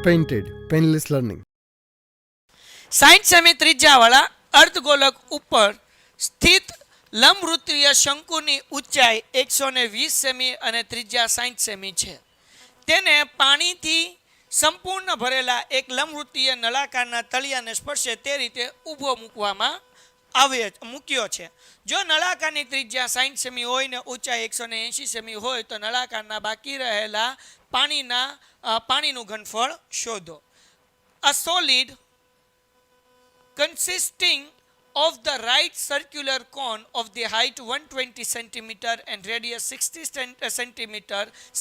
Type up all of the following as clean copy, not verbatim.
Painted, painless learning. 60 semi ત્રિજ્યાવાળા અર્ધગોલક ઉપર સ્થિત લંબવૃત્તીય શંકુની ઊંચાઈ 120 સેમી અને ત્રિજ્યા 60 સેમી છે. તેને પાણીથી સંપૂર્ણ ભરેલા એક લંબવૃત્તીય નળાકારના તળિયાને સ્પર્શે તે રીતે ઊભો મૂક્યો છે. જો નળાકારની ત્રિજ્યા 60 સેમી હોય ને ઊંચાઈ 180 સેમી હોય તો નળાકારના બાકી રહેલા પાણીનું ઘનફળ શોધો. A solid consisting of the right circular cone of the height 120 cm and radius 60 cm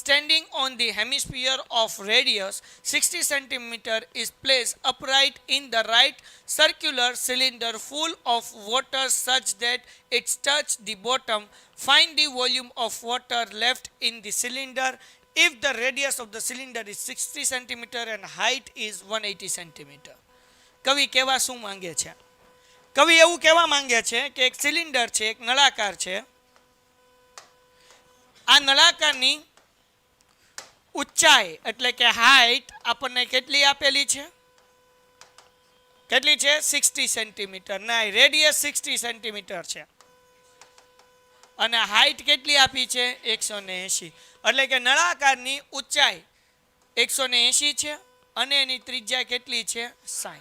standing on the hemisphere of radius 60 cm is placed upright in the right circular cylinder full of water such that it touches the bottom. Find the volume of water left in the cylinder if the radius of the cylinder is 60 cm and height is 180 cm. કવિ કહેવા શું માંગે છે? કવિ એવું કહેવા માંગે છે કે એક સિલિન્ડર છે, એક નળાકાર છે. આ નળાકારની ઊંચાઈ એટલે કે હાઈટ આપણને કેટલી આપેલી છે? કેટલી છે? 60 સેન્ટીમીટર. ના, રેડિયસ 60 સેન્ટીમીટર છે અને હાઈટ કેટલી આપી છે? 180. એટલે કે નળાકારની ઊંચાઈ 180 છે અને એની ત્રિજ્યા કેટલી છે? 60.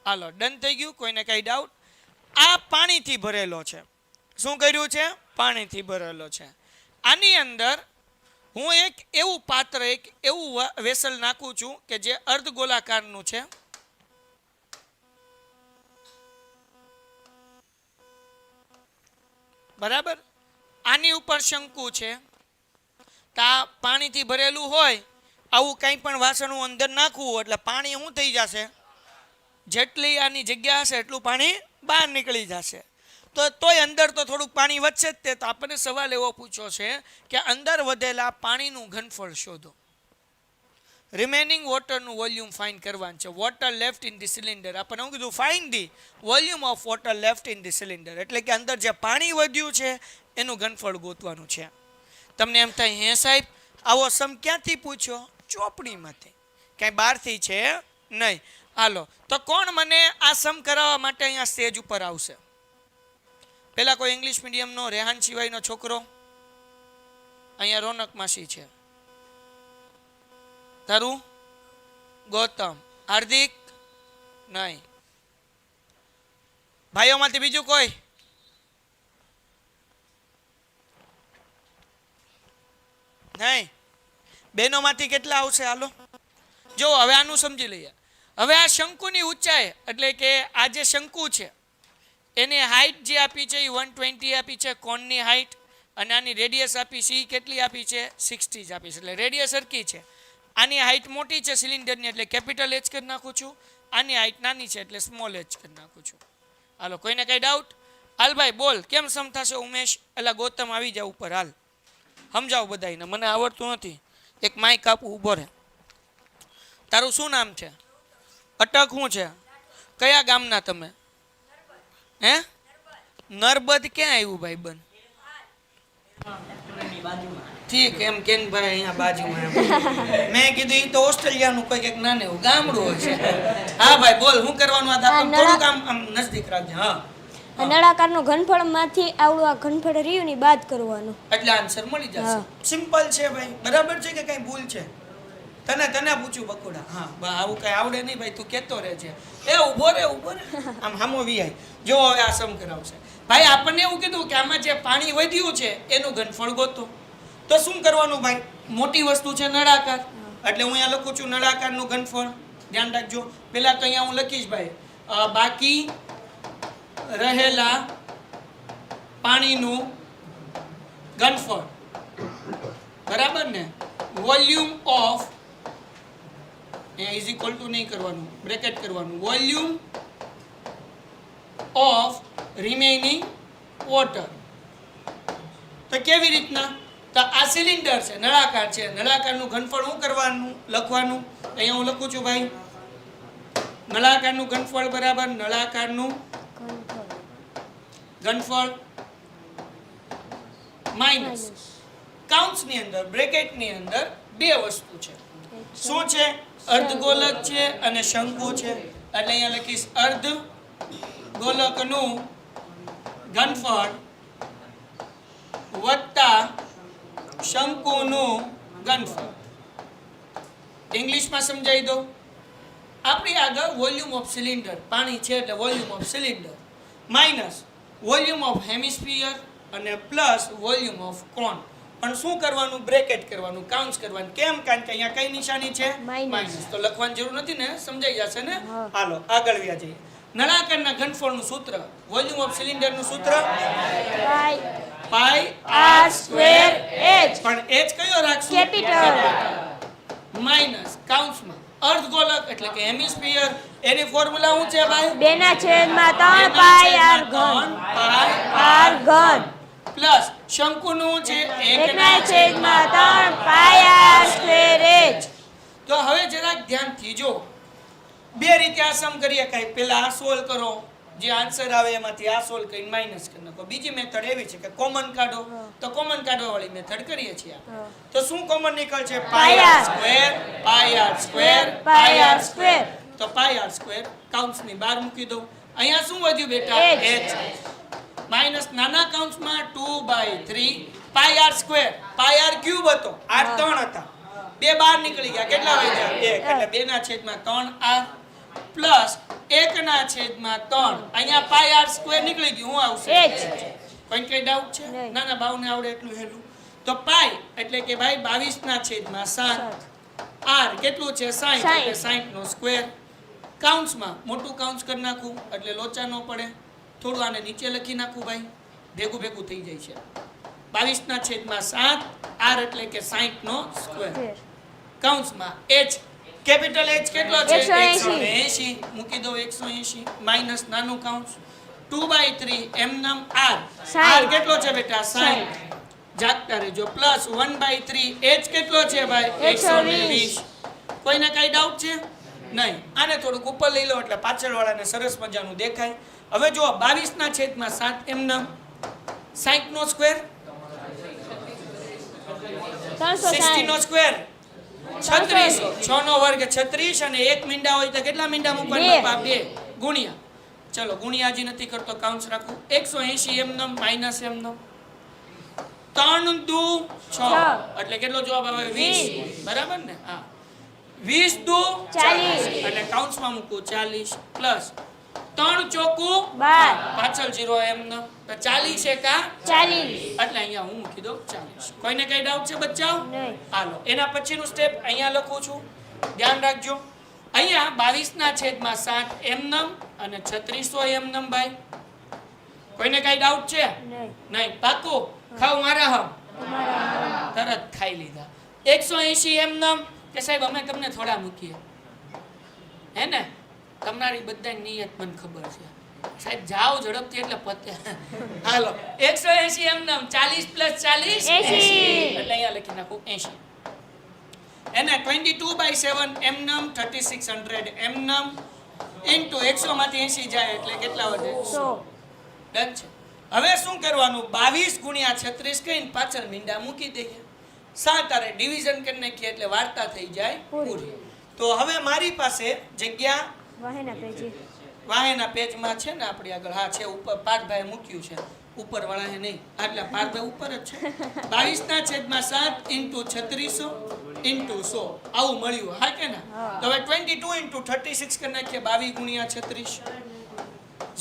હાલો, ડન થઈ ગયું? કોઈને કઈ ડાઉટ? આ પાણીથી ભરેલો છે. શું કર્યું છે? પાણીથી ભરેલો છે. આની અંદર હું એક એવું પાત્ર, એક એવું વેસલ નાખું છું કે જે અર્ધગોલાકારનું છે. બરાબર? આની ઉપર શંકુ છે. તો આ પાણીથી ભરેલું હોય, આવું કંઈ પણ વાસણ હું અંદર નાખવું એટલે પાણી શું થઈ જશે? જેટલી આની જગ્યા હશે એટલું પાણી બહાર નીકળી જશે. તોય અંદર તો થોડુંક પાણી વધશે જ. તે તો આપણને સવાલ એવો પૂછ્યો છે કે અંદર વધેલા પાણીનું ઘનફળ શોધો. રિમેનિંગ વોટરનું વોલ્યુમ ફાઇન્ડ કરવાનું છે. Water left in the cylinder. આપણને શું કીધું? Find the volume of water left in the cylinder. એટલે કે અંદર જે પાણી વધ્યું છે એનું ઘનફળ ગોતવાનું છે. તમને એમ થાય, હે સાહેબ આવો સમ ક્યાંથી પૂછ્યો? ચોપડીમાંથી, ક્યાંય બહારથી છે નહીં. હાલો, તો કોણ મને આ સમ કરાવવા માટે અહીંયા સ્ટેજ ઉપર આવશે? પેલા કોઈ ઇંગ્લિશ મીડિયમનો રેહાન સિવાયનો છોકરો? અહીંયા રોનક માસી છે. તારું? ગૌતમ. હાર્દિક? નહીં. ભાઈઓમાંથી બીજું કોઈ? નહીં. બહેનોમાંથી કેટલા આવશે? હાલો જો હવે આનું સમજી લઈએ. હવે આ શંકુની ઊંચાઈ એટલે કે આ જે શંકુ છે એની હાઈટ જે આપી છે એ 120 આપી છે કોનની હાઈટ, અને આની રેડિયસ આપી છે એ કેટલી આપી છે? 60 જ આપી છે. એટલે રેડિયસ સરખી છે. આની હાઈટ મોટી છે સિલિન્ડરની એટલે કેપિટલ એચ કરી નાખું છું. આની હાઈટ નાની છે એટલે સ્મોલ એચ કરી નાખું છું. હાલો, કોઈને કઈ ડાઉટ? હાલ ભાઈ બોલ, કેમ સમ થશે? ઉમેશ એટલે ગૌતમ આવી જાવ ઉપર. હાલ સમજાવો બધાને, મને આવડતું નથી. એક માઇક આપું, ઊભો રહે. તારું શું નામ છે? અટક શું છે? કયા ગામના તમે? હે? નર્બદ ક્યાં આવ્યું ભાઈ બન? ઠીક, એમ કેન ભાઈ અહીંયા બાજુમાં. મેં કીધું એ તો ઓસ્ટ્રેલિયાનું કોઈ એક નાનું એવું ગામડું હોય છે. હા ભાઈ બોલ, શું કરવાનું? આ થોડું કામ આમ નજદીક રાખજે. હા, નળાકારનું ઘનફળમાંથી આવડું આ ઘનફળ રહ્યું ને બાદ કરવાનું એટલે આન્સર મળી જશે. સિમ્પલ છે ભાઈ. બરાબર છે કે કઈ ભૂલ છે? તને પૂછ્યું બકુડા. હા, આવું કઈ આવડે નહીં ભાઈ, તું કેતો રહે છે. એ ઊભો રે આમ હામો વીઆઈ. જો હવે આ સમ કરાવશે ભાઈ. આપણને એવું કીધું કે આમાં જે પાણી વધ્યું છે એનું ઘનફળ ગોતો. તો શું કરવાનું ભાઈ? મોટી વસ્તુ છે નળાકાર, એટલે હું અહીંયા લખું છું નળાકારનું ઘનફળ. ધ્યાન રાખજો. પેલા તો અહીંયા હું લખીશ ભાઈ બાકી રહેલા પાણીનું ઘનફળ. બરાબર ને? વોલ્યુમ ઓફ, અહીંયા ઇઝ ઇક્વલ ટુ નહીં કરવાનું, બ્રેકેટ કરવાનું. Volume of remaining water. તો કેવી રીતના? તો આ સિલિન્ડર છે, નળાકાર છે. નળાકારનું ઘનફળ શું કરવાનું? લખવાનું. અહીંયા હું લખું છું ભાઈ નળાકારનું ઘનફળ બરાબર નળાકારનું ઘનફળ માઇનસ કૌંસની અંદર બ્રેકેટની અંદર બે વસ્તુ છે. શું છે? અર્ધગોલક છે અને શંકુ છે એટલે અહીંયા લખીશ અર્ધ ગોલકનું ઘનફળ વત્તા શંકુનું ઘનફળ. ઇંગ્લિશમાં સમજાવી દઉં. આપણી આગળ વોલ્યુમ ઓફ સિલિન્ડર પાણી છે એટલે volume of cylinder minus volume of hemisphere અને પ્લસ વોલ્યુમ ઓફ કોન. પણ શું કરવાનું? બ્રેકેટ કરવાનું, કાઉન્સ કરવાનું. કેમ? કારણ કે અહીંયા કઈ નિશાની છે? માઇનસ. તો લખવાની જરૂર નથી ને, સમજાઈ જશે ને. હાલો આગળ વ્યા જઈએ. નળાકારના ઘનફળનું સૂત્ર, વોલ્યુમ ઓફ સિલિન્ડરનું સૂત્ર પાઈ આર સ્ક્વેર h. પણ h કયો રાખશું? કેપિટલ. માઇનસ કાઉન્સમાં અર્ધગોલક એટલે કે હેમિસ્ફિયર, એની ફોર્મ્યુલા શું છે ભાઈ? 2/3 પાઈ આર ઘન. આર ઘન પ્લસ શંકુનું છે 1/3 પાઈ આર સ્ક્વેર h. તો હવે જરાક ધ્યાનથી જો, બે રીતે આ સમ કરીએ. કઈ પહેલા આ સોલ્વ કરો, જે આન્સર આવે એમાંથી આ સોલ્વ કરીને માઈનસ કરી નાખો. બીજી મેથડ એવી છે કે કોમન કાઢો, તો કોમન કાઢવા વાળી મેથડ કરીએ છીએ. તો શું કોમન નીકળશે? પાઈ આર સ્ક્વેર, પાઈ આર સ્ક્વેર, પાઈ આર સ્ક્વેર. તો પાઈ આર સ્ક્વેર કાઉન્સની બહાર મૂકી દો. અહીંયા શું વધ્યું બેટા? h. માઈનસ નાના કાઉન્સમાં 2/3 પાઈ આર સ્ક્વેર. પાઈ આર ક્યુબ હતો, આર 3 હતા, બે બહાર નીકળી ગયા. કેટલા વધ્યા? 1. એટલે 2/3 r પ્લસ 1/3. અહીંયા પાઈ આર સ્ક્વેર નીકળી ગયું. શું આવશે? h. કોઈ કઈ ડાઉટ છે? નાના ભાવને આવડે એટલું હેલું. તો પાઈ એટલે કે ભાઈ 22/7. r કેટલું છે? 60. એટલે 60 નો સ્ક્વેર. કાઉન્સમાં મોટું કાઉન્સ કરી નાખું એટલે લોચા ન પડે. થોડું આને નીચે લખી નાખું ભાઈ, ભેગું ભેગું થઈ જાય છે. 22/7 r એટલે કે 60 નો સ્ક્વેર. કાઉન્સમાં h કેપિટલ H કેટલો છે? 180. મૂકી દો 180 માઈનસ નાનું કાઉન્સ 2/3 એમ નામ r. r કેટલો છે બેટા? 60. જાગતા રહેજો. પ્લસ 1/3 h કેટલો છે ભાઈ? 120. કોઈને કઈ ડાઉટ છે? નહીં. આને થોડુંક ઉપર લઈ લો એટલે પાછળવાળાને સરસ મજાનું દેખાય. હવે જો 22/7 એમ નામ 60 નો સ્ક્વેર, 60 નો સ્ક્વેર 36. 6 નો વર્ગ 36 અને એક મીંડા હોય તો કેટલા મીંડા મૂકવાના? 2 ગુણ્યા. ચલો ગુણ્યા હજી નથી કરતો, કાઉન્સ રાખું. 180 એમ નમ માઈનસ એમ નમ 3 દુ 6 એટલે કેટલો જવાબ આવે? 20. બરાબર ને? હા, 20 દુ 40 એટલે કાઉન્સમાં મૂકું 40 પ્લસ 3 ચોકું 12 પાછળ 0 એમ ન તો 40 એકા 40 એટલે અહીંયા હું મૂકી દઉં 40. કોઈને કઈ ડાઉટ છે બચ્ચાઓ? નહીં. હાલો એના પછીનું સ્ટેપ અહીંયા લખું છું, ધ્યાન રાખજો. અહીંયા 22/7 એમ નમ અને 3600 એમ નમ ભાઈ. કોઈને કઈ ડાઉટ છે? નહીં. પાકું? ખાવ મારા હમ તરત ખાઈ લીધા. 180 એમ નમ કે સાહેબ અમે તમને થોડા મૂકીએ, હે ને? તમારી બધાની નિયત મને ખબર છે સાહેબ, જાઓ ઝડપથી એટલે પતે. હાલો 180 એમ નમ 40 + 40 80 એટલે અહીંયા લખી નાખું 80. એને 22/7 એમ નમ 3600 એમ નમ ઇન્ટુ 100 માંથી 80 જાય એટલે કેટલા વધે? 100. ડન છે. હવે શું કરવાનું? 22 × 36 કહીને પાછળ મીંડા મૂકી દઈએ. 7 આરે ડિવિઝન કરી નાખીએ એટલે વાર્તા થઈ જાય પૂરી. તો હવે મારી પાસે જગ્યા વાહેના પેજમાં છે ને આપણી આગળ. હા છે, ઉપર પાઠભાઈ મૂક્યું છે, ઉપર વાળા નહીં, એટલે પાઠભાઈ ઉપર જ છે. 22/7 ઇન્ટુ 3600 ઇન્ટુ 100 આવું મળ્યું, હા કે ના? તો હવે 22 ઇન્ટુ 36 કરી નાખીએ. 22 × 36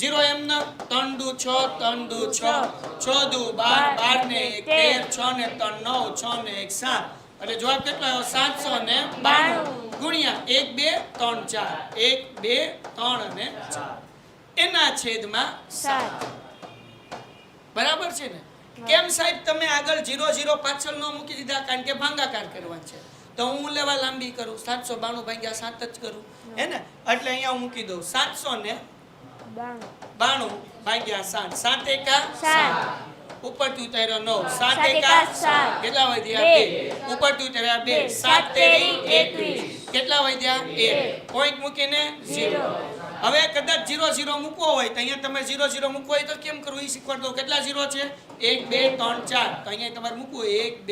0 એમ ના 3 દુ 6 3 દુ 6 6 દુ 12 12 ને 1 13 6 ને 3 9 6 ને 1 7 એટલે જવાબ કેટલો આવ્યો? 792 ગુણ્યા 1 2 3 4 1 2 3 અને 4 એના છેદમાં 7. બરાબર છે ને? કેમ સાહેબ તમે આગળ 0 0 પાછળ ન મૂકી દીધા? કારણ કે ભાગાકાર કરવાનો છે. તો હું લેવા લાંબી કરું, 792 ભાગ્યા 7 જ કરું, હે ને? એટલે અહીંયા હું મૂકી દઉં 792 ભાગ્યા 7. 7 એકા 7 ઉપરથી ઉતાર્યો 9 7 એકા 7 કેટલા વધ્યા? 2 ઉપરથી ઉતાર્યા 2 7 તેરી 21 કેટલા વધ્યા? 1 પોઈન્ટ મૂકીને 0. હવે કદાચ 0 0 મૂકવો હોય તો અહીંયા તમે 0 0 મૂકવો હોય તો કેમ કરવું એ શીખવાડ દો. કેટલા 0 છે? 1 2 3 4. તો અહીંયા તમારે મૂકવું 1 2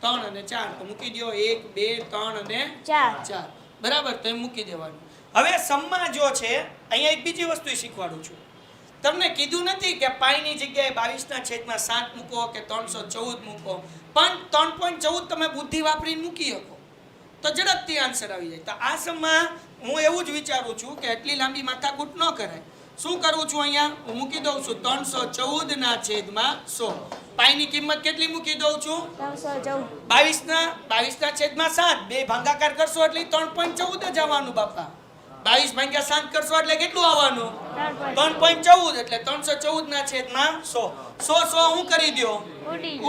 3 અને 4. તો મૂકી દો 1 2 3 અને 4. બરાબર, તો એમ મૂકી દેવાનું. હવે સમમાં જો છે અહીંયા એક બીજી વસ્તુ શીખવાડું છું. તમને કીધું નથી કે પાઈની જગ્યાએ 22/7 મૂકો કે 314 મૂકો, પણ 3.14 તમે બુદ્ધિ વાપરીને મૂકી શકો તો ઝડપથી આન્સર આવી જાય. તો આ સમમાં હું એવું જ વિચારું છું કે એટલી લાંબી માથાકૂટ ન કરાય. શું કરું છું અહીંયા? હું મૂકી દઉં છું 314/100. પાઈની કિંમત કેટલી મૂકી દઉં છું? 314. 22/7 બે ભાગાકાર કરશો એટલે 3.14 જ આવવાનું બાપા. 22/7 કરશો એટલે કેટલું આવવાનું? 3.14. એટલે 314/100. 100 હું કરી દો?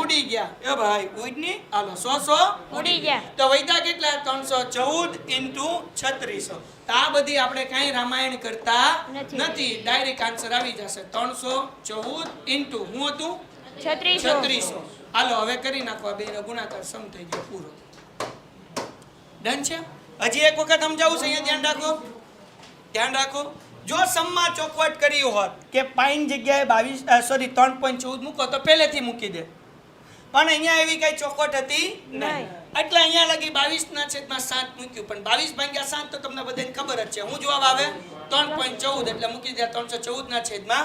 ઉડી ગયા. એ ભાઈ ઉડની હાલો 100 ઉડી ગયા. તો વૈદા કેટલા? 314 * 3600. તો આ બધી આપણે કાંઈ રામાયણ કરતા નથી, ડાયરેક્ટ આન્સર આવી જશે 314 * હું હતું 3600. હાલો હવે કરી નાખો, આ બેનો ગુણાકાર સમ થઈ ગયો પૂરો. ડન છે? હજી એક વખત સમજાવું છે, અહીંયા ધ્યાન રાખો. જો સમમાં ચોખવટ કરી હોત કે પાઈન જગ્યાએ 3.14 મૂકો તો પહેલેથી મૂકી દે, પણ અહીંયા એવી કઈ ચોખવટ હતી નહીં. એટલે અહીંયા લગી 22/7 મૂક્યું, પણ 22/7 તો તમને બધાને ખબર જ છે. હું જવાબ આવે 3.14 એટલે મૂકી દે 314/100.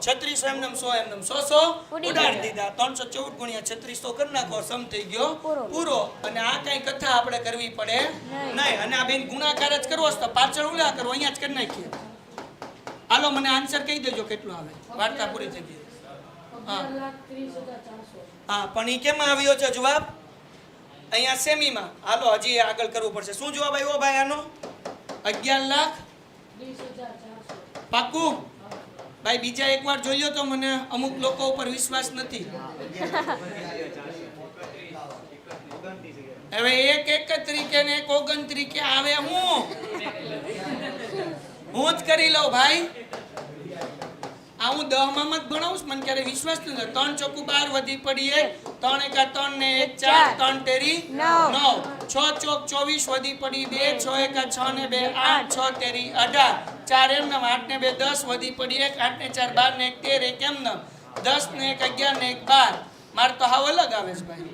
3600 એમનેમ 100 એમનેમ 100 ઉડાડી દીધા. 314 × 3600 કરી નાખો, સમ થઈ ગયો પૂરો. અને આ કઈ કથા આપણે કરવી પડે નહીં. અને આ બેન ગુણાકાર જ કરવો તો પાછળ ઉલા કરો, અહીંયા જ કરી નાખીએ. હાલો મને આન્સર કહી દેજો કેટલો આવે. વાર્તા પૂરી થઈ ગઈ. હા પણ ઈ કેમ આવ્યો છે જવાબ? અહીંયા સેમીમાં. હાલો હજી આગળ કરવું પડશે. શું જવાબ આવ્યો ભાઈ આનો? 11,30,400. પાક્કું? ભાઈ બીજા એકવાર જોઈ લો તો મને અમુક લોકો ઉપર વિશ્વાસ નથી. હવે એક 31 ને એક 29 આવે. હું જ કરી લઉં ભાઈ. આ હું 10 માં જ ભણાવું, મને ક્યારે વિશ્વાસ નથી. 3 ચોકુ 12 વધી પડી 1, 3 એકા 3 ને 1 4, 3 તેરી 9, 6 ચોક 24 વધી પડી 2, 6 એકા 6 ને 2 8, 6 તેરી 18, 4 એમ નામ 8 ને 2 10 વધી પડી 1, 8 ને 4 12 ને 1 13 1 એમ નામ 10 ને 1 11 ને 1 12. માર તો હાવ અલગ આવે છે ભાઈ.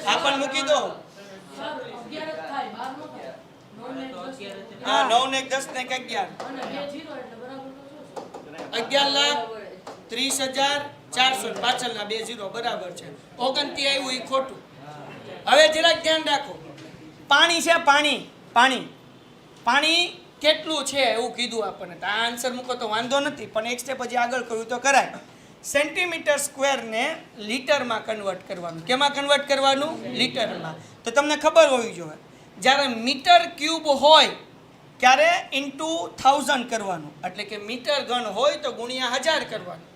આ પણ મૂકી દો. હા 9 ને 1 10 ને 1 11,30,400. પાછળના 2 0 બરાબર છે. 29 આવ્યું એ ખોટું. હવે જરાક ધ્યાન રાખો. પાણી છે, પાણી કેટલું છે એવું કીધું આપણને. આ આન્સર મૂકો તો વાંધો નથી, પણ એક સ્ટેપ હજી આગળ કહ્યું તો કરાય. સેન્ટીમીટર સ્ક્વેર ને લીટરમાં કન્વર્ટ કરવાનું. કેમાં કન્વર્ટ કરવાનું? લીટરમાં. તો તમને ખબર હોવી જોઈએ, જ્યારે મીટર ક્યુબ હોય ત્યારે ઇન્ટુ 1000 કરવાનું, એટલે કે મીટર ઘન હોય તો ગુણ્યા 1000 કરવાનું.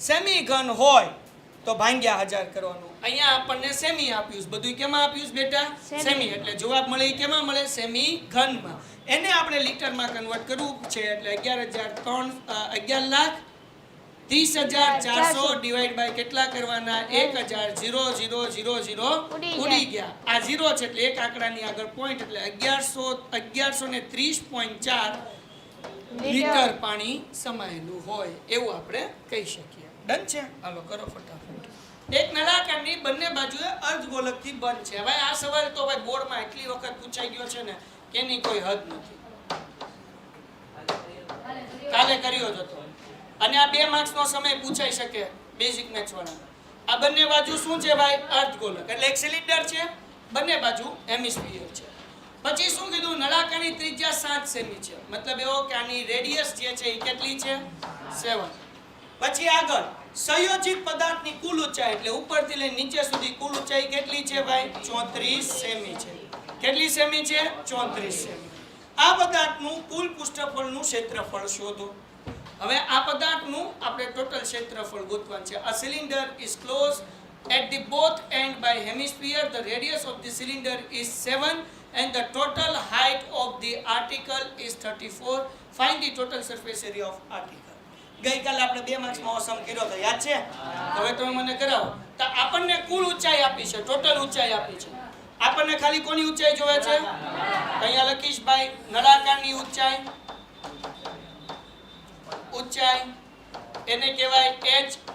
સેમી ઘન હોય તો ભાંગ્યા 1000 કરવાનું. અહીંયા આપણને સેમી આપ્યું છે. બધું કેમાં આપ્યું છે બેટા? સેમી. એટલે જવાબ મળે એ કેમાં મળે? સેમી ઘનમાં. એને આપણે લીટરમાં કન્વર્ટ કરવું છે, એટલે 11,30,400 ડિવાઈડ બાય કેટલા કરવાના? 1000 ઉડી ગયા. આ 0 છે એટલે એક આંકડાની આગળ પોઈન્ટ, એટલે 1130.4 લીટર પાણી સમાયેલું હોય એવું આપણે કહી શકીએ. ડન છે? હાલો કરો ફટાફટ. એક નળાકારની બંને બાજુએ અર્ધગોલકથી બંધ છે. હવે આ સવાલ તો ભાઈ બોર્ડમાં એટલી વખત પૂછાઈ ગયો છે ને કે એની કોઈ હદ નથી. કાલે કર્યો જ હતો. અને આ 2 માર્ક્સનો સમય પૂછાઈ શકે બેઝિક મેથ્સ વાળા. આ બંને બાજુ શું છે ભાઈ? અર્ધગોલક. એટલે એક સિલિન્ડર છે, બંને બાજુ હેમિસ્ફિયર છે. પછી શું કીધું? નળાકારની ત્રિજ્યા 7 સેમી છે. મતલબ એવો કે આની રેડિયસ જે છે એ કેટલી છે? 7. પછી આગળ સંયોજિત પદાર્થની કુલ ઊંચાઈ, એટલે ઉપરથી લઈને નીચે સુધી કુલ ઊંચાઈ કેટલી છે ભાઈ? 34 સેમી છે. કેટલી સેમી છે? 34 સેમી. આ પદાર્થનું કુલ પૃષ્ઠફળનું ક્ષેત્રફળ શોધો. હવે આ પદાર્થનું આપણે ટોટલ ક્ષેત્રફળ ગોતવાનું છે. A cylinder is closed at the both end by hemisphere. The radius of the cylinder is 7 and the total height of the article is 34. Find the total surface area of article. ગઈકાલે આપણે 2 માર્ક્સમાં ઓસમ કર્યો તો યાદ છે? હવે તમે મને કરાવો. તો આપણને કુલ ઊંચાઈ આપી છે, ટોટલ ઊંચાઈ આપી છે. આપણને ખાલી કોની ઊંચાઈ જોવે છે? અહીંયા લખીશ ભાઈ નળાકારની ઊંચાઈ એને કહેવાય h.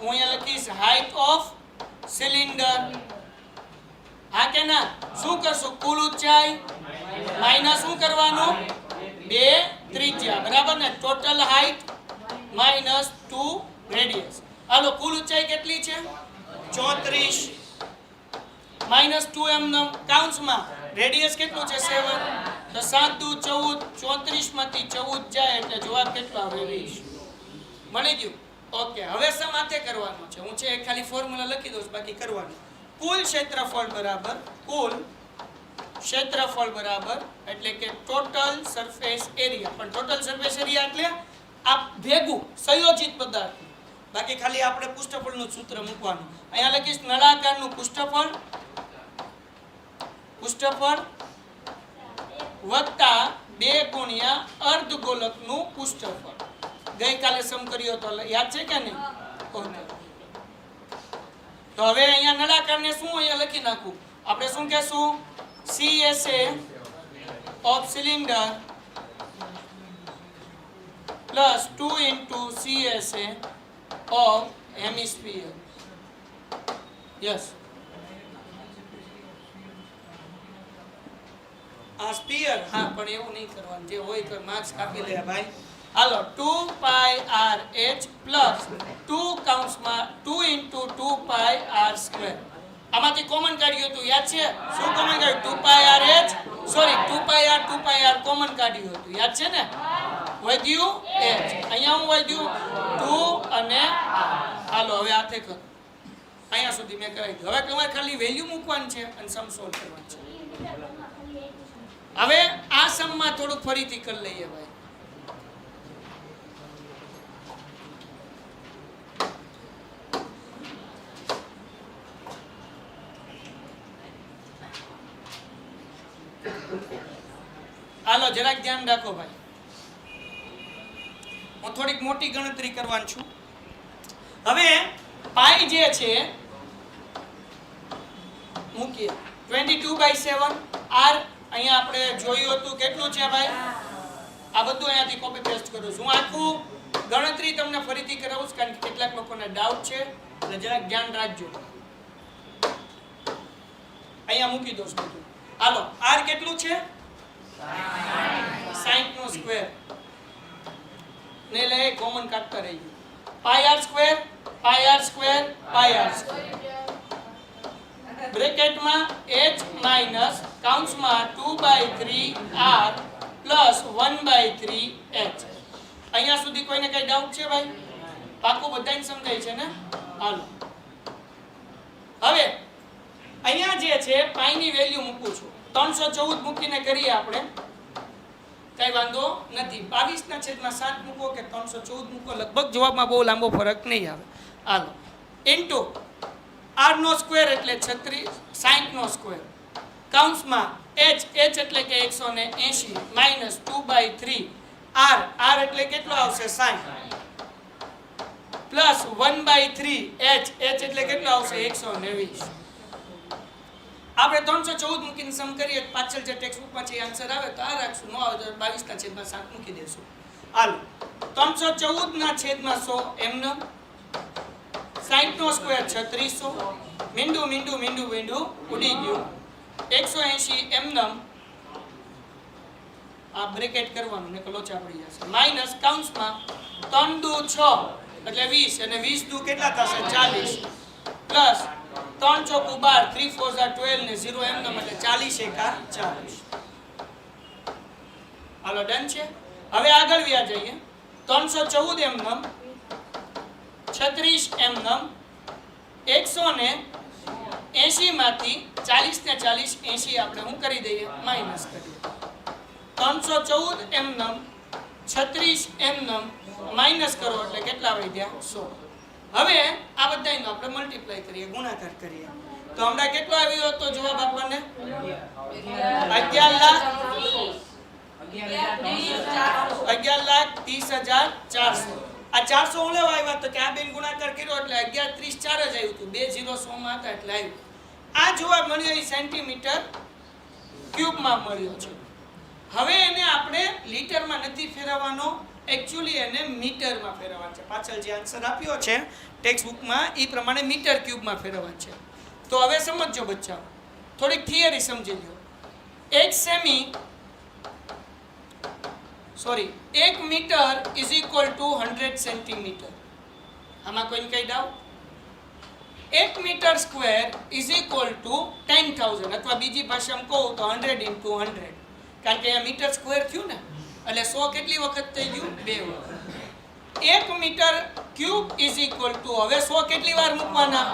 હું અહીંયા લખીશ હાઈટ ઓફ સિલિન્ડર. હા કે ના? શું કરશું? કુલ ઊંચાઈ માઈનસ શું કરવાનું? 2 ત્રિજ્યા, બરાબર ને? Total height minus 2 radius. હાલો, કુલ ઊંચાઈ કેટલી છે? 34 માઈનસ 2 એમનેમ કાઉન્સમાં. રેડિયસ કેટલું છે? 7. તો 7 દુ 14, 34 માંથી 14 જાય એટલે જવાબ કેટલો આવે? 20. મળી ગયું? ઓકે, હવે સમાતે કરવાનું છે. હું છે ખાલી ફોર્મ્યુલા લખી દઉં, બાકી કરવાનું. કુલ ક્ષેત્રફળ બરાબર એટલે કે ટોટલ સરફેસ એરિયા. પણ ટોટલ સરફેસ એરિયા એટલે આ ભેગું સંયોજિત પદાર્થ. બાકી ખાલી આપણે પૃષ્ઠફળનું સૂત્ર મૂકવાનું. અહીંયા લખીશ નળાકારનું પૃષ્ઠફળ વત્તા 2 ગુણ્યા અર્ધગોલકનું પૃષ્ઠફળ. ગઈકાલે સમ કર્યો તો યાદ છે કે નહીં? ઓકે. તો હવે અહીંયા નળાકારને શું અહીંયા લખી નાખું? આપણે શું કહેશું? CSA of cylinder plus 2 into CSA of hemisphere. Yes. આ સ્ફિયર. હા, પણ એવું નહીં કરવાનું. જે હોય તો માર્ક્સ કાપી લે ભાઈ. હાલો, 2 pi r h plus 2 કાઉન્સમાં 2 into 2 pi r square. આમાંથી કોમન કાઢ્યું હતું, યાદ છે? શું કોમન કાઢ્યું? 2 pi r h, sorry 2 pi r common કાઢ્યું હતું, યાદ છે ને? વધ્યું h. અહીંયા હું વધ્યું 2 અને r. હાલો, હવે આથે કરો. અહીંયા સુધી મેં કરાવી દીધું. હવે તમારે ખાલી વેલ્યુ મૂકવાની છે અને સમ સોલ્વ કરવાનું છે. હવે આ સમમાં થોડુંક ફરીથી કરી લઈએ ભાઈ. હાલો, જરાક ધ્યાન રાખો ભાઈ. હું થોડીક મોટી ગણતરી કરવાની છું. હવે પાઈ જે છે મૂકીએ 22/7 r. અહીંયા આપણે જોયું હતું કેટલું છે ભાઈ? આ બધું અહીંયાથી કોપી પેસ્ટ કરું છું. હું આખું ગણતરી તમને ફરીથી કરાવું છું, કારણ કે કેટલાક લોકોને ડાઉટ છે, એટલે જરાક ધ્યાન રાખજો. અહીંયા મૂકી દો બધું. હાલો, r કેટલું છે? 60 નો સ્ક્વેર ને લે કોમન કાઢતા રહીએ. પાઈ r સ્ક્વેર બ્રેકેટમાં h માઈનસ કાઉન્સમાં 2/3r પ્લસ 1/3h. અહીંયા સુધી કોઈને કઈ ડાઉટ છે ભાઈ? પાકું બધાને સમજાય છે ને? હાલો, હવે અહીંયા જે છે પાઈની વેલ્યુ મૂકું છું. 314 મૂકીને કરીએ આપણે, કઈ વાંધો નથી. 22/7 મૂકો કે 314 મૂકો, લગભગ જવાબમાં બહુ લાંબો ફરક નહીં આવે. હાલો, ઇન્ટુ r નો સ્ક્વેર એટલે 60 નો સ્ક્વેર કાઉન્સમાં h એટલે કે 180 માઈનસ 2/3 r એટલે કેટલો આવશે? 60 પ્લસ 1/3 h એટલે કેટલો આવશે? 129. આપણે 314 મૂકીને સમ કરીએ, પાછળ જે ટેક્સ્ટ બુકમાં છે આન્સર આવે તો આ રાખશું, ન આવે તો 22/7 મૂકી દેશું. હાલો, 314/100 એમનો 60 નો સ્ક્વેર 3600. મીંડું ઉડી ગયું. 180 એમનમ આ બ્રેકેટ કરવાનું ને લોચા પડી જશે. માઈનસ કાઉન્સમાં 3 દુ 6 એટલે 20 અને 20 દુ કેટલા થશે? 40 પ્લસ 3 ચોકુ 12, 3 4 12 ને 0 એમનમ એટલે 40 એકા 40. હાલો, ડન છે. હવે આગળ વ્યા જઈએ. 314 એમનમ 36 એમનમ 180 માંથી 40 ને 40 80 આપણે શું કરી દઈએ? માઈનસ કરીએ. 314 એમનમ 36 એમનમ માઈનસ કરો એટલે કેટલા વધ્યા? 100. હવે આ બધાનો આપણે મલ્ટીપ્લાય કરીએ, ગુણાકાર કરીએ તો હમણાં કેટલો આવ્યો હતો જવાબ આપણને? 11,30,400. આ 400 હું લેવા આવ્યા તો કે આ બેન ગુણાકાર કર્યો એટલે 11,30,4 જ આવ્યું હતું. 2 0 100 માં હતા એટલે આવ્યું. આ જવાબ મળ્યો એ સેન્ટીમીટર ક્યુબમાં મળ્યો છે. હવે એને આપણે લીટરમાં નથી ફેરવવાનો, એકચ્યુઅલી એને મીટરમાં ફેરવવાનો છે. પાછળ જે આન્સર આપ્યો છે ટેક્સ્ટ બુકમાં એ પ્રમાણે મીટર ક્યુબમાં ફેરવવાનો છે. તો હવે સમજો બચ્ચાઓ, થોડીક થિયરી સમજી લો. 1 metre is equal to 100 centimetre. આમાં કોઈને કઈ doubt? 1 metre square is equal to 10,000 અથવા બીજી ભાષામાં કહું તો 100 into 100, કારણ કે અહીંયા મીટર સ્ક્વેર થયું ને એટલે 100 કેટલી વખત થઈ ગયું? 2 વખત. 1 metre cube is equal to, હવે 100 કેટલી વાર મૂકવાના?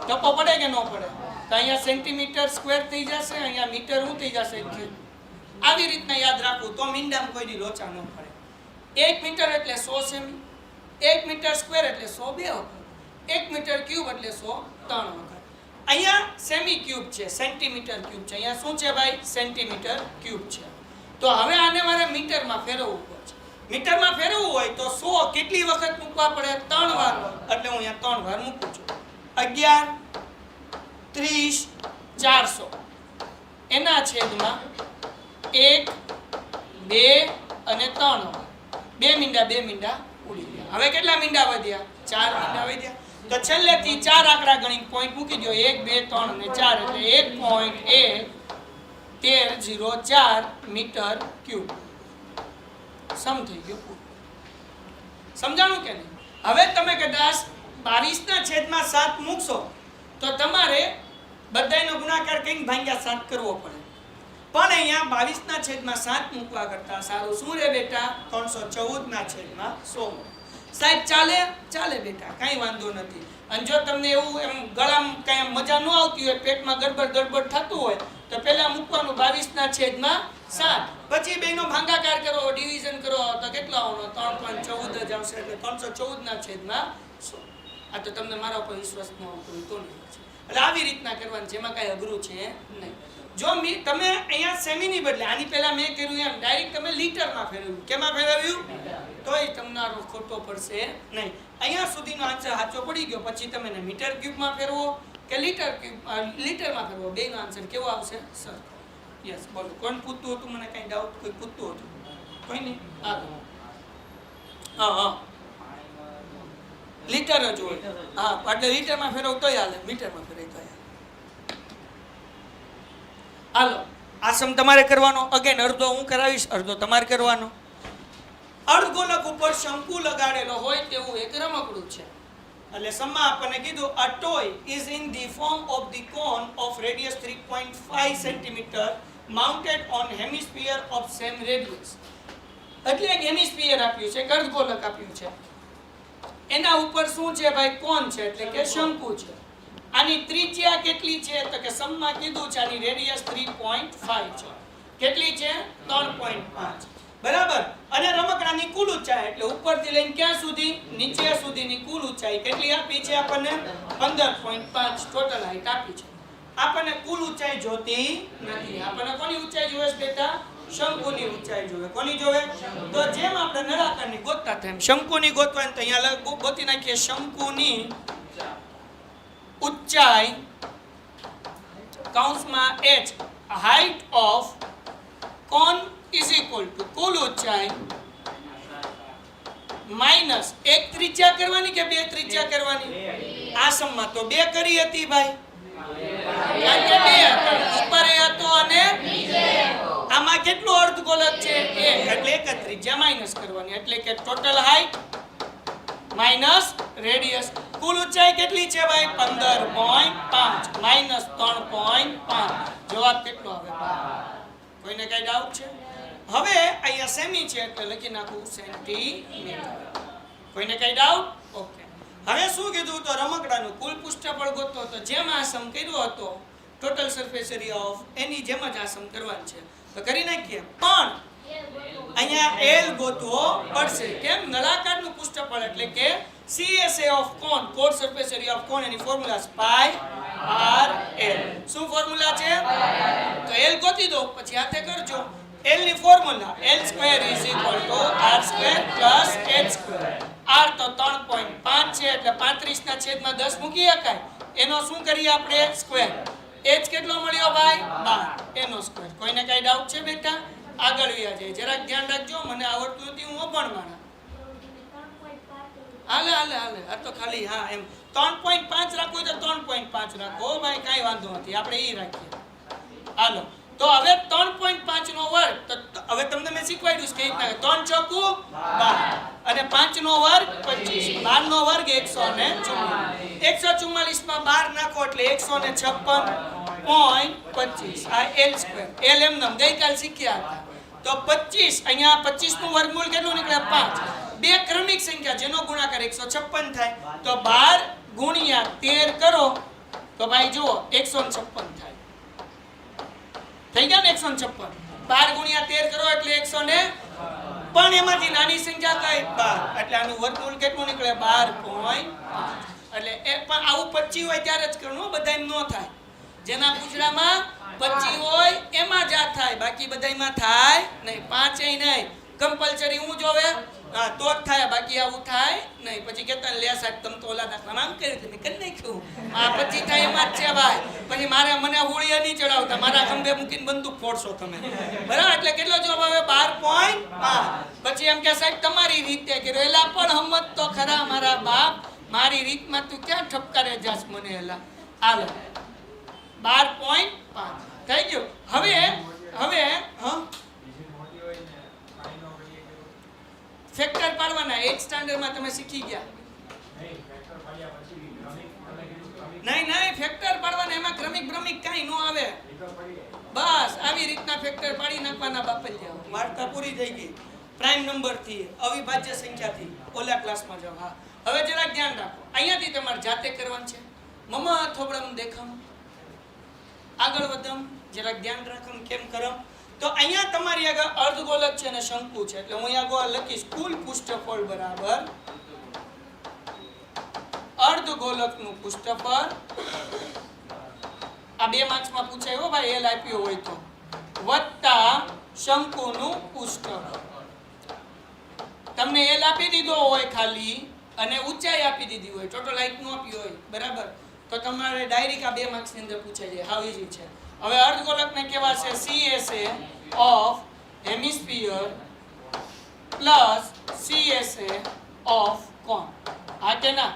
ટપો પડે કે ન પડે? તો અહીંયા સેન્ટીમીટર સ્ક્વેર થઈ જશે, અહીંયા મીટર શું થઈ જશે? ક્યુબ. આવી રીતના યાદ રાખવું તો મીંડામાં કોઈ દી લોચા ન પડે. 1 મીટર એટલે 100 સેમી, 1 મીટર સ્ક્વેર એટલે 100 2 વખત, 1 મીટર ક્યુબ એટલે 100 3 વખત. અહીંયા સેમી ક્યુબ છે, સેન્ટીમીટર ક્યુબ છે. અહીંયા શું છે ભાઈ? સેન્ટીમીટર ક્યુબ છે. તો હવે આને મારે મીટરમાં ફેરવવું પડશે. મીટરમાં ફેરવવું હોય તો 100 કેટલી વખત મૂકવા પડે? 3 વાર. એટલે હું અહીંયા 3 વાર મૂકું છું. 11 30 400 એના છેદમાં 1 2 અને 3. 2 મીંડા ઉડી ગયા. હવે કેટલા મીંડા વધ્યા? 4 મીંડા વધ્યા. તો છેલ્લેથી 4 આંકડા ગણી પોઈન્ટ મૂકી દો. 1 2 3 અને 4 એટલે 1.1304 મીટર ક્યુબ. સમ થઈ ગયો. સમજાણું કે નહીં? હવે તમે કદાચ 22/7 મૂકશો તો તમારે બધાયનો ગુણાકાર કઈ ભાગ્યા 7 કરવો પડે. પણ અહીંયા 22/7 મૂકવા કરતા સારું શું રે બેટા? 314/100. સાહેબ ચાલે બેટા, કાંઈ વાંધો નથી. અને જો તમને એવું એમ ગળામાં કાંઈ મજા ન આવતી હોય, પેટમાં ગડબડ થતું હોય તો પહેલા મૂકવાનું 22/7, પછી બેનો ભાગાકાર કરો, ડિવિઝન કરો તો કેટલા આવવાનો? 3.14 જ આવશે. એટલે 314/100. આ તો તમને મારા ઉપર વિશ્વાસ ન આવતો હોય તો નહીં. એટલે આવી રીતના કરવાનું, જેમાં કાંઈ અઘરું છે નહીં. જો તમે અહીંયા સેમીની બદલે આની પહેલા મેં કર્યું એમ ડાયરેક્ટ તમે લીટરમાં ફેરવ્યું. કેમાં ફેરવ્યું? તોય તમારો ખોટો પડશે નહીં. અહીંયા સુધીનો આન્સર સાચો પડી ગયો. પછી તમે એને મીટર ક્યુબમાં ફેરવો કે લીટરમાં ફેરવો, બેનો આન્સર કેવો આવશે? Sir yes. બોલો, કોણ પૂછતું હતું? મને કઈ ડાઉટ કોઈ પૂછતું હતું? કોઈ નહીં. હા લીટર જ હોય. હા, એટલે લીટરમાં ફેરવો તોય હાલે, મીટરમાં ફેરવી તોય હાલે. હાલો, આ સમ તમારે કરવાનો. અગેન અડધો હું કરાવીશ, અડધો તમારે કરવાનો. અર્ધગોલક ઉપર શંકુ લગાડેલો હોય તેવું એક રમકડું છે. એટલે સમમાં આપણને કીધું a toy is in the form of the cone of radius 3.5 cm mounted on hemisphere of same radius. એટલે એક હેમિસ્ફિયર આપ્યું છે, એક અર્ધગોલક આપ્યું છે. એના ઉપર શું છે ભાઈ? કોન છે, એટલે કે શંકુ છે. આની ત્રિજ્યા કેટલી છે? તો કે સમમાં કીધું છે આની રેડિયસ 3.5 છે. કેટલી છે? 3.5. બરાબર. અને રમકડાની કુલ ઊંચાઈ એટલે ઉપરથી લઈને ક્યાં સુધી? નીચે સુધીની કુલ ઊંચાઈ કેટલી આપી છે આપણને? 15.5 ટોટલ હાઈટ આપી છે. આપણને કુલ ઊંચાઈ જોતી નથી. આપણને કોની ઊંચાઈ જોવે છે બેટા? શંકુની ઊંચાઈ જોવે. કોની જોવે? તો જેમ આપણે નળાકારની ગોતતા તેમ શંકુની ગોતવાની. તો અહીંયા ગોતી નાખીએ શંકુની ઊંચાઈ કૌંસમાં h, height of cone is equal to કુલ ઊંચાઈ માઈનસ એક ત્રિજ્યા કરવાની કે બે ત્રિજ્યા કરવાની? આ સમમાં તો બે કરી હતી ભાઈ, કારણ કે બે ઉપર હતો અને આમાં કેટલો અર્ધગોલક છે? એક. એટલે એક જ ત્રિજ્યા માઈનસ કરવાની. એટલે કે ટોટલ હાઈટ માઈનસ રેડિયસ. કુલ ઊંચાઈ કેટલી છે ભાઈ? 15.5 માઈનસ 3.5. જવાબ કેટલો આવે? કોઈને કઈ ડાઉટ છે? હવે અહીંયા સેમી છે એટલે લખી નાખું સેન્ટીમીટર. કોઈને કઈ ડાઉટ? ઓકે. હવે શું કીધું? તો રમકડાનું કુલ પૃષ્ઠફળ ગોતો. તો જેમ આ સમ કર્યો હતો total surface area of any જેમ જ આ સમ કરવાનું છે. તો કરી નાખીએ. પણ અહીંયા L ગોતવો પડશે. કેમ? નળાકારનું પૃષ્ઠફળ એટલે કે CSA of cone, curved surface area of cone, એની ફોર્મ્યુલા છે પાઈ r l. શું ફોર્મ્યુલા છે? તો L ગોતી દો, પછી હાથે કરજો. L ની formula L² r² h². r તો 3.5 છે એટલે 35/10 મૂકી શકાય. એનો શું કરીએ આપણે? સ્ક્વેર. h કેટલો મળ્યો ભાઈ? 12. એનો સ્ક્વેર. કોઈને કઈ ડાઉટ છે બેટા? આગળ વ્યા જાય. જરાક ધ્યાન રાખજો, મને આવડતું નથી, હું અભણવાળા. હાલે આ તો ખાલી હા એમ 3.5 રાખો તો 3.5 રાખો ભાઈ, કાંઈ વાંધો નથી, આપણે એ રાખીએ. હાલો તો હવે 3.5 નો વર્ગ તો હવે તમને મેં શીખવાડ્યું છે કે રીતના 3 ચોકુ 12 અને 5 નો વર્ગ 25 12 નો વર્ગ 144 144 માં 12 નાખો એટલે 156.25 આ l² l એમ નામ ગઈકાલ શીખ્યા હતા તો 25 અહીંયા 25 નું વર્ગમૂળ કેટલું નીકળે 5 બે ક્રમિક સંખ્યા જેનો ગુણાકાર 156 થાય તો 12 ગુણ્યા 13 કરો તો ભાઈ જુઓ 156 થાય થઈ ગયા ને 156 12 ગુણ્યા 13 કરો એટલે 100 ને પણ એમાંથી નાની સંખ્યા કઈ 12 એટલે આનું વર્ગમૂળ કેટલું નીકળે 12.5 એટલે એ પણ આવું 25 હોય ત્યારે જ કરવું બધાય નો થાય જેના પૂછડામાં 25 હોય એમાં જ આ થાય બાકી બધાયમાં થાય નહીં 5 એ નહીં કમ્પલસરી હું જોવે હા તો જ થાય બાકી આવું થાય નહીં પછી કેતા લે સાહેબ તમે તો ઓલા દાખલા આમ કરી તમે કરી નાખ્યું આ 25 થાય એમાં જ છે ભાઈ પછી મારે મને હોળીએ નહીં ચડાવતા મારા ખંભે મૂકીને બંદૂક ફોડશો તમે બરાબર એટલે કેટલો જવાબ આવે 12.5 પછી એમ કે સાહેબ તમારી રીતે કર્યો એલા પણ હમત તો ખરા મારા બાપ મારી રીતમાં તું ક્યાં ઠપકારે જાસ મને એલા હાલો 12.5 થઈ ગયું હવે હા ફેક્ટર પાડવાના 8th સ્ટાન્ડર્ડમાં તમે શીખી ગયા નહીં ફેક્ટર પાડવાના એમાં ક્રમિક ભ્રમિક કાંઈ નો આવે બસ આવી રીતના ફેક્ટર પાડી નાખવાના બાપલિયા વાર્તા પૂરી થઈ ગઈ પ્રાઇમ નંબર થી અવિભાજ્ય સંખ્યાથી ઓલા ક્લાસમાં જાઓ હા હવે જરાક ધ્યાન રાખો અહીંયાથી તમારે જાતે કરવાનું છે મમ્મા થોબડમ દેખમ આગળ વધમ જરાક ધ્યાન રાખો કેમ કરમ તો અહીંયા તમારી આગળ અર્ધગોલક છે અને શંકુ છે એટલે હું અહીંયા આગળ લખીશ કુલ પૃષ્ઠફળ બરાબર અર્ધગોલકનું પૃષ્ઠફળ આ 2 માર્ક્સમાં પૂછાય હો ભાઈ એલ આપ્યો હોય તો વત્તા શંકુનું પૃષ્ઠફળ તમને એલ આપી દીધો હોય ખાલી અને ઊંચાઈ આપી દીધી હોય ટોટલ હાઈટ નો આપી હોય બરાબર તો તમારે ડાયરેક્ટ આ 2 માર્ક્સ ની અંદર પૂછાઈ જાય હાવ ઈઝી છે હવે અર્ધગોલકને કહેવાશે CSA of hemisphere plus CSA of cone હા કે ના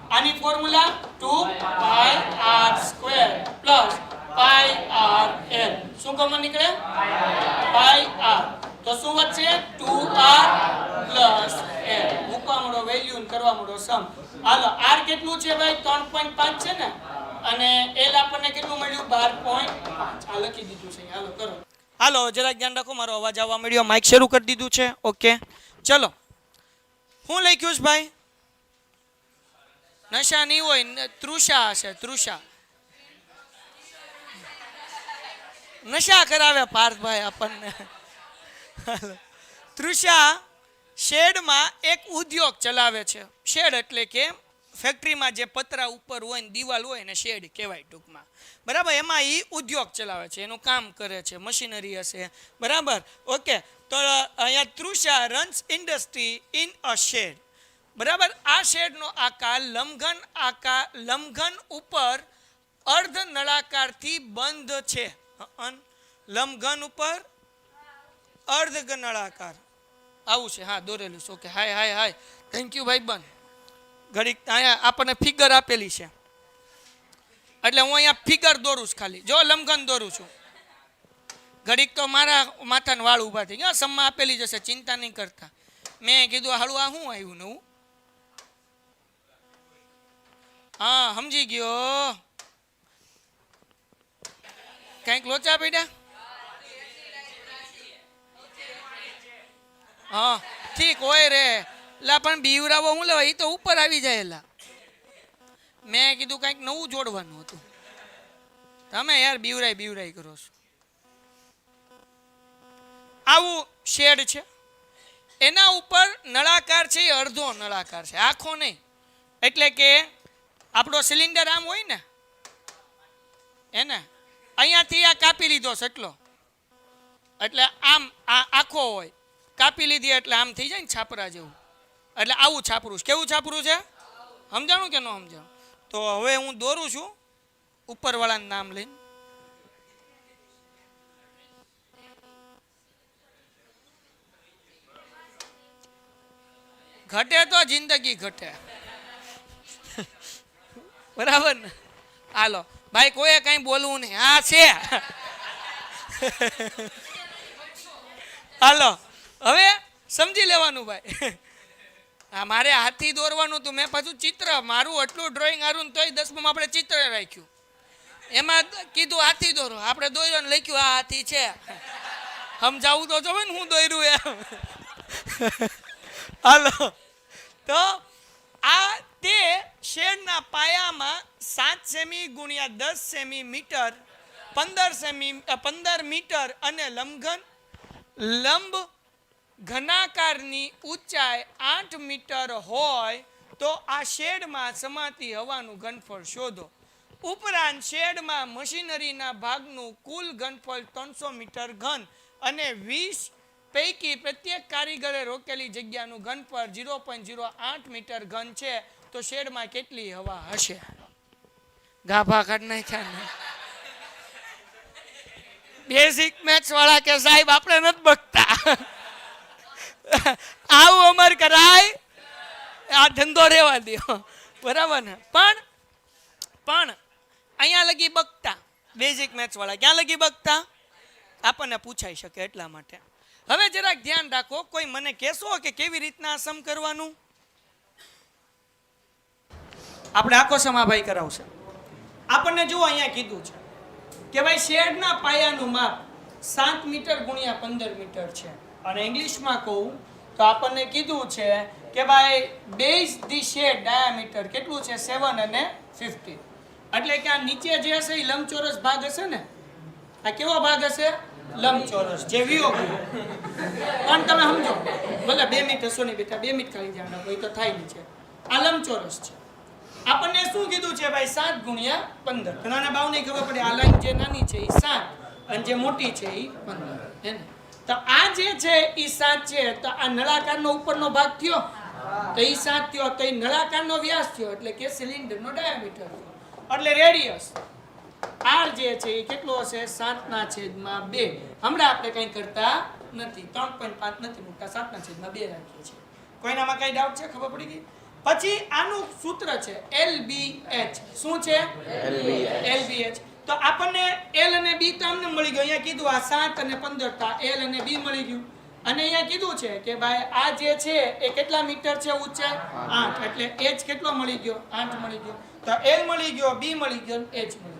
આની ફોર્મ્યુલા 2πr² પ્લસ πrl શું કોમન નીકળે πr તો શું વધશે 2r પ્લસ l મૂકવા મળો વેલ્યુ ને કરવા મળો સમ હાલો r કેટલું છે ભાઈ 3.5 છે ને અને l આપણને કેટલું મળ્યું 12.5 આ લખી દીધું છે હાલો કરો હાલો જરા ધ્યાન રાખો મારો અવાજ આવવા મળ્યો માઈક શરૂ કરી દીધું છે ઓકે ચલો હું લખ્યું છે ભાઈ નશા નહીં હોય તૃષા હશે તૃષા નશા કરાવે પાર્થભાઈ આપણને તૃષા શેડમાં એક ઉદ્યોગ ચલાવે છે શેડ એટલે કે ફેક્ટરીમાં જે પતરા ઉપર હોય ને દિવાલ હોય ને શેડ કહેવાય ટૂંકમાં બરાબર એમાં એ ઉદ્યોગ ચલાવે છે એનું કામ કરે છે મશીનરી હશે બરાબર ઓકે તો અહીંયા Trusha runs industry in a shade બરાબર આ શેડનો આકાર લંબઘન ઉપર અર્ધ નળાકારથી બંધ છે લંબઘન ઉપર અર્ધ નળાકાર આવું છે હા દોરેલું છે okay hi hi hi thank you ભાઈ બન ઘડીક અહીંયા આપણને ફિગર આપેલી છે એટલે હું અહીંયા ફિગર દોરું છું ખાલી જો લંબઘન દોરું છું ઘડીક તો મારા માથાના વાળ ઊભા થઈ ગયા સમમાં આપેલી જશે ચિંતા નહીં કરતા મેં કીધું હાલું આ શું આવ્યું નવું હા સમજી ગયો કંઈક લોચા પડ્યા હા ઠીક હોય રે લા પણ બીવરાવો હું લેવા એ તો ઉપર આવી જાય એલા મેં કીધું કંઈક નવું જોડવાનું હતું તમે યાર બીવરાઈ કરો છો આવું શેડ છે એના ઉપર નળાકાર છે એ અડધો નળાકાર છે આખો નહીં એટલે કે આપણો સિલિન્ડર આમ હોય ને એને અહીંયાથી આ કાપી લીધો છે એટલો એટલે આમ આ આખો હોય કાપી લીધી એટલે આમ થઈ જાય ને છાપરા જેવું એટલે આવું છાપરું છે કેવું છાપરું છે સમજાણું કે ન સમજાણું તો હવે હું દોરું છું ઉપરવાળાનું નામ લઈને ઘટે તો જિંદગી ઘટે બરાબર ને હાલો ભાઈ કોઈ કઈ બોલવું નહીં હા છે હાલો હવે સમજી લેવાનું ભાઈ. હા મારે હાથી દોરવાનું હતું, મેં પાછું ચિત્ર મારું એટલું ડ્રોઈંગ હારું ને તોય 10માં આપણે ચિત્ર રાખ્યું. એમાં કીધું હાથી દોરો, આપણે દોર્યો ને લખ્યું આ હાથી છે. સમજાવું તો જોવે ને હું દોર્યું એમ. હાલો તો આ તે શેડના પાયામાં 7 સેમી ગુણ્યા 10 સેમી મીટર 15 મીટર અને લંબ ઘનાકારની ઊંચાઈ 8 મીટર હોય તો આ શેડમાં સમાતી હવાનું ઘનફળ શોધો. ઉપરાંત શેડમાં મશીનરીના ભાગનું કુલ ઘનફળ 300 મીટર ઘન અને 20 પૈકી પ્રત્યેક કારીગરે રોકેલી જગ્યાનું ઘનફળ 0.08 મીટર ઘન છે તો શેડમાં કેટલી હવા હશે? ગાભા કાઢ નાખ્યા ને. બેઝિક મેથ્સ વાળા કે સાહેબ આપણે નથી બકતા, આવું અમાર કરાય, આ ધંધો રહેવા દો, બરાબર ને? પણ અહીંયા લગી બકતા બેઝિક મેથ્સ વાળા ક્યાં લગી બકતા આપણને પૂછાઈ શકે એટલા માટે. હવે જરાક ધ્યાન રાખો, કોઈ મને કહેશો કે કેવી રીતના સમ કરવાનું? આપણે આખો સમાભાઈ કરાવશે. આપણને જુઓ અહીંયા કીધું છે કે ભાઈ શેડના પાયાનું માપ 7 મીટર ગુણ્યા 15 મીટર છે અને ઇંગ્લિશમાં કહું તો આપણને કીધું છે કે ભાઈ બેઝ ધી શેડ ડાયામીટર કેટલું છે 7 અને 50. એટલે કે આ નીચે જે હશે એ લંબચોરસ ભાગ હશે ને, આ કેવો ભાગ હશે? લંબચોરસ જે વિયો પણ તમે સમજો ભલે 2 મિનિટ હશો નહીં બેટા, 2 મિનિટ ખાલી ધ્યાન રાખો, એ તો થાય નહીં છે. આ લંબચોરસ છે. આપણને શું કીધું છે ભાઈ? 7 ગુણ્યા 15. ઘણાને બાવ નહીં ખબર પડે, આ લાઈન જે નાની છે એ 7 અને જે મોટી છે એ 15 હે ને? તો આ જે છે એ 7 છે તો આ નળાકારનો ઉપરનો ભાગ થયો તો એ 7 થયો, તો એ નળાકારનો વ્યાસ થયો એટલે કે સિલિન્ડરનો ડાયામીટર થયો. એટલે રેડિયસ આર જે છે એ કેટલો હશે? 7/2. હમણાં આપણે કંઈ કરતા નથી, 3.5 નથી મૂકતા, 7/2 રાખીએ છીએ. કોઈનામાં કઈ ડાઉટ છે? ખબર પડી ગઈ? પછી આનું સૂત્ર છે LBH. શું છે? LBH. તો આપણને L અને B તો અમને મળી ગયું. અહીંયા કીધું આ 7 અને 15 તો L અને B મળી ગયું. અને અહીંયા કીધું છે કે ભાઈ આ જે છે એ કેટલા મીટર છે ઊંચાઈ? 8. એટલે H કેટલો મળી ગયો? 8 મળી ગયો. તો L મળી ગયો, B મળી ગયો, H મળી ગયો.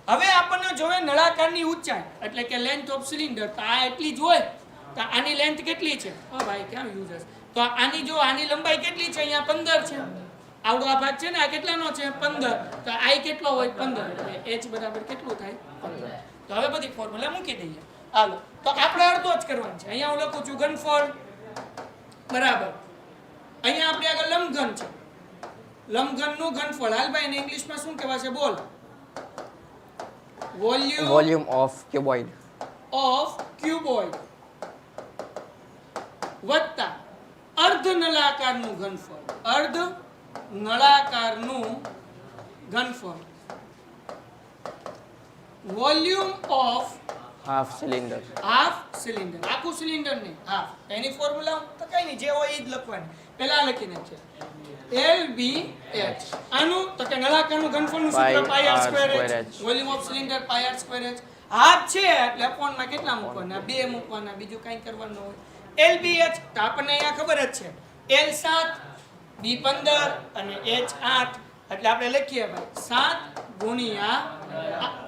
હવે આપણને જોવે નળાકારની ઊંચાઈ એટલે કે લેન્થ ઓફ સિલિન્ડર. તો આ એટલી જ હોય તો આની લેન્થ કેટલી છે? ઓ ભાઈ ક્યાં યુઝર્સ? તો આની જો આની લંબાઈ કેટલી છે? અહીંયા 15 છે. આવડો આ ભાગ છે ને આ કેટલાનો છે? 15. તો I કેટલો હોય? 15. એટલે H બરાબર કેટલું થાય? 15. તો હવે બધી ફોર્મ્યુલા મૂકી દઈએ. હાલો તો આપણે અડધો જ કરવાનું છે. અહીંયા હું લખું છું ઘનફળ બરાબર, અહીંયા આપણે આગળ લંબઘન છે, લંબઘનનું ઘનફળ. હાલ ભાઈ ને ઇંગ્લિશમાં શું કહેવાશે? બોલ. Volume of cuboid. વત્તા અર્ધ નળાકારનું ઘનફળ. અર્ધ નળાકારનું ઘનફળ. Volume of half cylinder. આખું સિલિન્ડર નહીં, હાફ. એની ફોર્મ્યુલા તો કઈ નહીં, જે હોય એ જ લખવાની. પહેલા લખી નાખીએ LBH. આનું તો કે નળાકારનું ઘનફળનું સૂત્ર પાઈ r square h. Volume of cylinder pi r square h. Half છે એટલે અપોનમાં કેટલા મૂકવાના? 2 મૂકવાના, બીજું કાઈ કરવાનું હોય. LBH તો આપણને અહીંયા ખબર જ છે L7 B15 અને H8. એટલે આપણે લખીએ ભાઈ 7 ગુણ્યા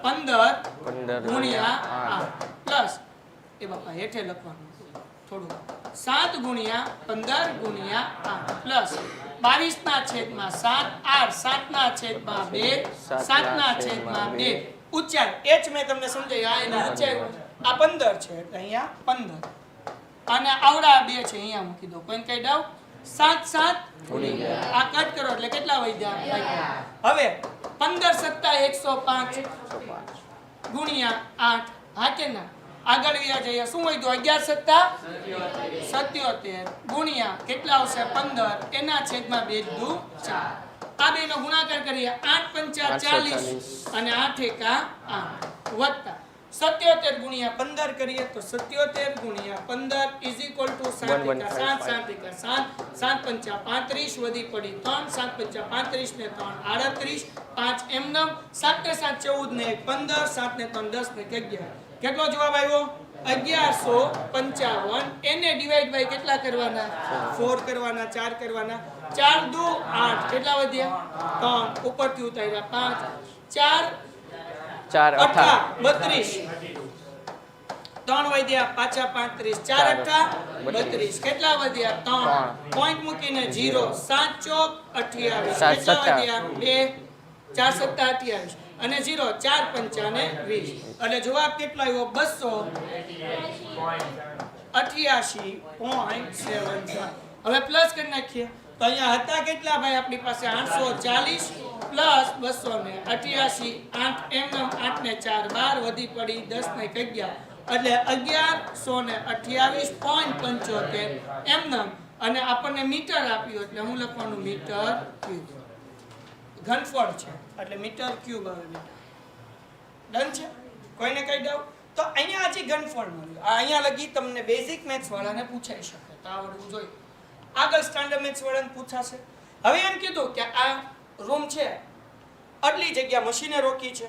15 ગુણ્યા 8 પ્લસ એ બાપા હેઠે લખવાનું થોડું 7 ગુણ્યા 15 ગુણ્યા 8 પ્લસ 22/7 r 7/2 7/2 ઊંચાઈ h મેં તમને સમજાય. આ એની ઊંચાઈ આ 15 છે એટલે અહીંયા 15 અને આવડા 2 છે અહીંયા મૂકી દો. કોઈ કઈ ડાઉટ? 7 આ કટ કરો એટલે કેટલા વધ્યા? હવે 15 + 105 ગુણ્યા 8. હા કે ના? આગળ વ્યા જઈએ. શું વધ્યું? 11 + 77 ગુણ્યા કેટલા આવશે? 15 એના છેદમાં 2 × 4. આ બેનો ગુણાકાર કરીએ 8 × 5 = 40 અને 8 × 8 વત્તા 77 ગુણ્યા 15 કરીએ તો 77 ગુણ્યા 15 = 7 × 7 7 × 7 7 × 35 વધી પડી 3 7 × 35 ને 3 38 5 એમ નમ 7 ને 7 14 ને 1 15 7 ને 3 10 ને 11 કેટલો જવાબ આવ્યો? 1155. એને ડિવાઈડ બાય કેટલા કરવાના? 4 કરવાના, 4 કરવાના. 4 દુ 8. કેટલા વધ્યા? 3. ઉપરથી ઉતાર્યા 5. 4 4 અઠા 32. 3 વધ્યા, પાછા 35. 4 અઠા 32. કેટલા વધ્યા? 3. પોઈન્ટ મૂકીને 0. 7 ચોક 28. સાત કેટલા સત્તા. વધ્યા? 2. 4 સત્તા 28. અને 0. 4 પંચાને 20. એટલે જવાબ કેટલો આવ્યો? 288.75. હવે પ્લસ કરી નાખીએ તો અહીંયા હતા કેટલા ભાઈ આપણી પાસે? 840 પ્લસ 288. 8 એમ 8 ને 4 12 વધી પડી 10 ને 11 એટલે 1128.75 એમ. અને આપણને મીટર આપ્યું એટલે હું લખવાનું મીટર ક્યુબ. ઘનફળ છે એટલે મીટર ક્યુબ આવે બેટા. ડન છે? કોઈને કઈ ડાઉટ? તો અહીંયા હજી ઘનફળ મળ્યું. આ અહીંયા લગી તમને બેઝિક મેથ્સ વાળાને પૂછાઈ શકે તો આવડવું જોઈએ. આગળ સ્ટાન્ડર્ડ મેથ્સ વાળાને પૂછાશે. હવે એમ કીધું કે આ રૂમ છે, આટલી જગ્યા મશીને રોકી છે,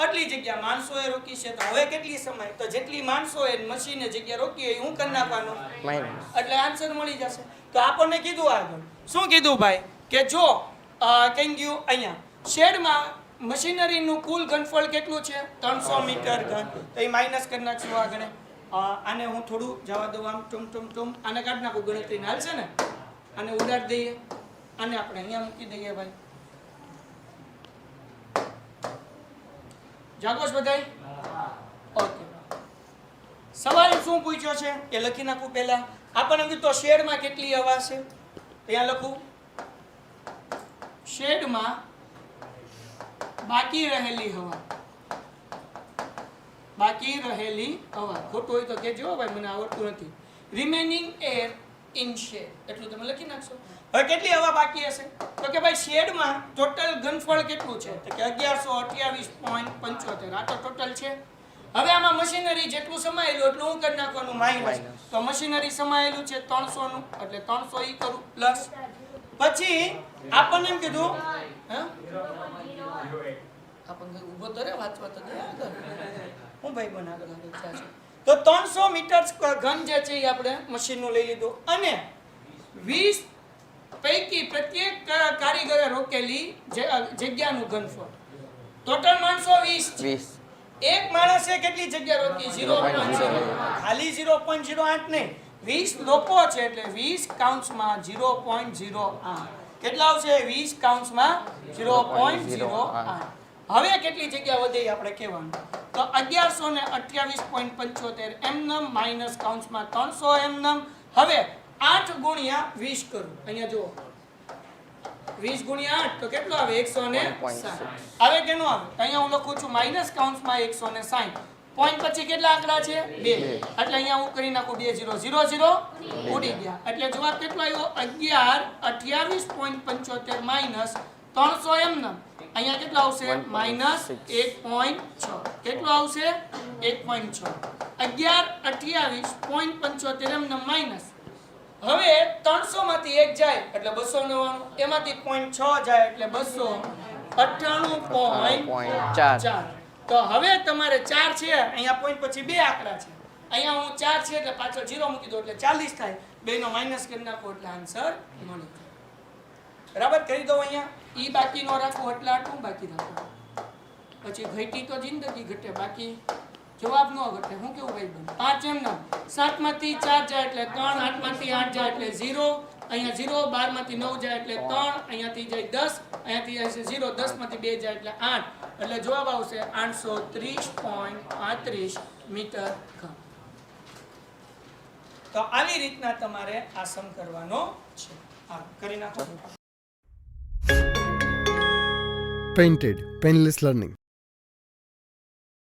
આટલી જગ્યા માણસોએ રોકી છે. તો હવે કેટલી સમય? તો જેટલી માણસોએ મશીને જગ્યા રોકી હોય હું કરી નાખવાનું માઇનસ. એટલે આન્સર મળી જશે. તો આપણને કીધું આગળ શું કીધું ભાઈ કે જો કઈ ગયું અહીંયા શેડમાં મશીનરીનું કુલ ઘનફળ કેટલું છે? 300 મીટર ઘન. તો એ માઇનસ કરી નાખશું આગળ. આને હું થોડું જવા દઉં આમ ટુમ આને કાઢી નાખું ગણતરીને હાલશે ને. આને ઉડાડી દઈએ, આને આપણે અહીંયા મૂકી દઈએ ભાઈ. જાગો છો બધાય? ઓકે. સવાલ શું પૂછ્યો છે એ લખી નાખું પહેલા. આપણને કીધું તો શેડમાં કેટલી હવા છે? ત્યાં લખું શેડમાં બાકી રહેલી હવા. બાકી રહેલી હવા. ખોટું હોય તો કહેજો ભાઈ, મને આવડતું નથી. રિમેનિંગ એર ઇન શેડ એટલું તમે લખી નાખશો. હવે કેટલી હવા બાકી હશે? તો કે ભાઈ શેડમાં ટોટલ ઘનફળ કેટલું છે? તો કે 1128.75. આ તો ટોટલ છે. હવે આમાં મશીનરી જેટલું સમાયેલું એટલું હું કરી નાખવાનું માઇનસ. તો મશીનરી સમાયેલું છે 300 નું એટલે 300 ઈ કરું પ્લસ. પછી આપણને એમ કીધું આપણને ઊભો તો રે વાંચવા તો દે આગળ. હું ભાઈ આગળ છે. તો 300 મીટર ઘન જે છે એ આપણે મશીનનું લઈ લીધું અને 20 પૈકી પ્રત્યેક કારીગરે રોકેલી જગ્યાનું ઘનફળ. ટોટલ માણસો 20 છે. 20 એક માણસે કેટલી જગ્યા રોકી? 0.08. ખાલી 0.08 નહીં, 20 લોકો છે એટલે 20 કાઉન્ટ્સમાં 0.08. કેટલા આવશે? 20 કાઉન્ટ્સમાં 0.08. હવે કેટલી જગ્યા વધે આપણે કહેવાનું. તો 1128.75 એમનમ માઇનસ કાઉન્ટ્સમાં 300 એમનમ. હવે 8 ગુણ્યા 20 કરું. અહીંયા જુઓ 20 ગુણ્યા 8 તો કેટલો આવે? 160. હવે કેનો આવે? અહીંયા હું લખું છું માઇનસ કાઉન્ટ્સમાં 160. પોઈન્ટ પછી કેટલા આંકડા છે? 2. એટલે અહીંયા હું કરી નાખું 2 0 0 0 ઉડી ગયા. એટલે જવાબ કેટલો આવ્યો? 1128.75 માઇનસ 300 એમનમ. અહીંયા કેટલો આવશે? માઇનસ 1.6. કેટલો આવશે? 1.6. 1128.75 એમનમ માઇનસ. હવે 300 માંથી 1 જાય એટલે 299. એમાંથી 0.6 જાય એટલે 298.4. તો હવે તમારે 4 છે, અહીંયા પોઈન્ટ પછી 2 આંકડા છે. અહીંયા હું 4 છે એટલે પાછળ 0 મૂકી દો એટલે 40 થાય. બેનો માઇનસ કરી નાખો એટલે આન્સર મળી જાય. બરાબર કરી દો. અહીંયા ઈ બાકી નો રાખો એટલે આટલું બાકી રાખો. પછી ઘટી તો જિંદગી ઘટે, બાકી જવાબ ન ઘટે. હું કેવું ભાઈ બન 5 એમ ના 7 માંથી 4 જાય એટલે 3, 8 માંથી 8 જાય એટલે 0, અહીંયા 0, 12 માંથી 9 જાય એટલે 3, અહીંયાથી જાય 10, અહીંયાથી જાય 0, 10 માંથી 2 જાય એટલે 8. એટલે જવાબ આવશે 830.35 મીટર ઘન. તો આવી રીતના તમારે આ સમ કરવાનો છે. આ કરી નાખો. Painted Painless Learning.